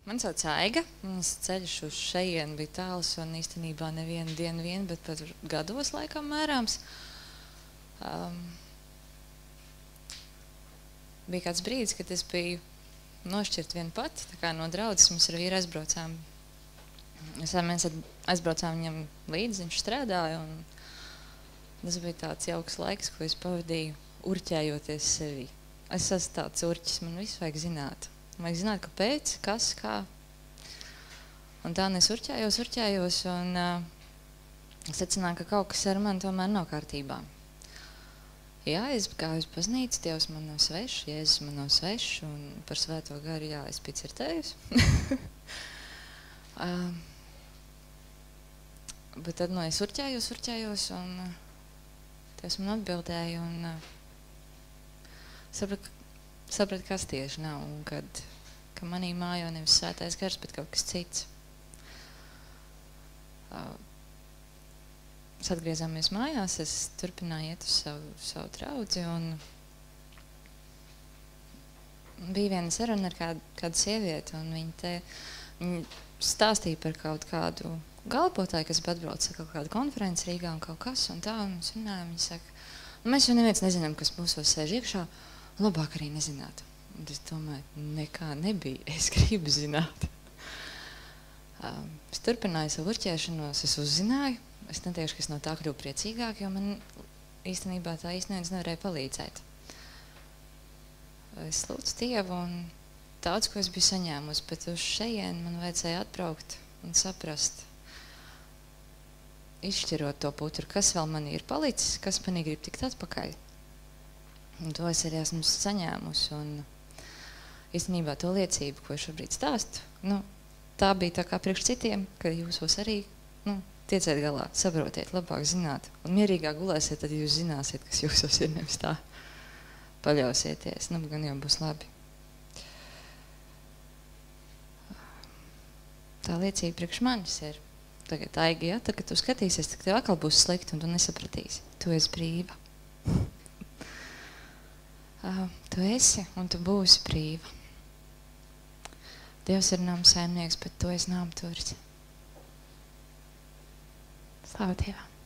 Man sauc Aiga. Mans ceļš uz šejien bija tāls un īstenībā nevienu dienu vien, bet pat gados laikam mērāms. Bija kāds brīdis, kad es biju nošķirt vien pati, tā kā no draudzes mums ar vīru aizbraucām. Mēs aizbraucām viņam līdzi, viņš strādāja, un tas bija tāds jauks laiks, ko es pavadīju urķējoties sevī. Es esmu tāds urķis, man visu vajag zināt. Vajag zināt, kāpēc, kas, kā. Un tā es urķējos, un secināju, ka kaut kas ar mani tomēr nav kārtībā. Jā, es gāju uz baznīcu, Dievs man nav svešs, Jēzus man nav svešs, un par Svēto garu, jā, es biju cirtējusi. Bet tad, es urķējos, un Dievs man atbildēja, un sapratu, kas tieši nav, un ka manī mājo nevis Svētais gars, bet kaut kas cits. Mēs atgriezāmies mājās, es turpināju iet uz savu draudzi, un bija viena saruna ar kādu sievieti, un viņa stāstīja par kaut kādu galvotāju, kas atbrauca kaut kādu konferenci Rīgā un kaut kas, un tā, un mēs runājam, viņa saka, mēs jau neviens nezinām, kas mūsos sēž iekšā, labāk arī nezināt. Un es domāju, nekā nebija, es gribu zināt. Es turpināju savu urķēšanos, es uzzināju. Es neteikšu, ka es no tā kļuvu priecīgāk, jo man īstenībā tā īstenībā nevarēja palīdzēt. Es lūdzu Dievu, un daudz, ko es biju saņēmusi, bet uz šejien man vajadzēja atbraukt un saprast, izšķirot to putru, kas vēl man ir palicis, kas manī grib tikt atpakaļ. Un to es arī esmu saņēmusi, un īstenībā to liecību, ko es šobrīd stāstu, tā bija tā kā priekš citiem, ka jūsos arī, tieciet galā, saprotiet, labāk zināt, un mierīgāk gulēsiet, tad jūs zināsiet, kas jūsos ir, nevis tā paļausieties, gan jau būs labi. Tā liecība priekš manis ir, tagad Aigi, ja, tad, kad tu skatīsies, tad tev atkal būs slikti, un tu nesapratīsi, tu esi brīva. Tu esi, un tu būsi brīva. Dievs ir nama saimnieks, bet tu esi nama turis. Slavu Dievam!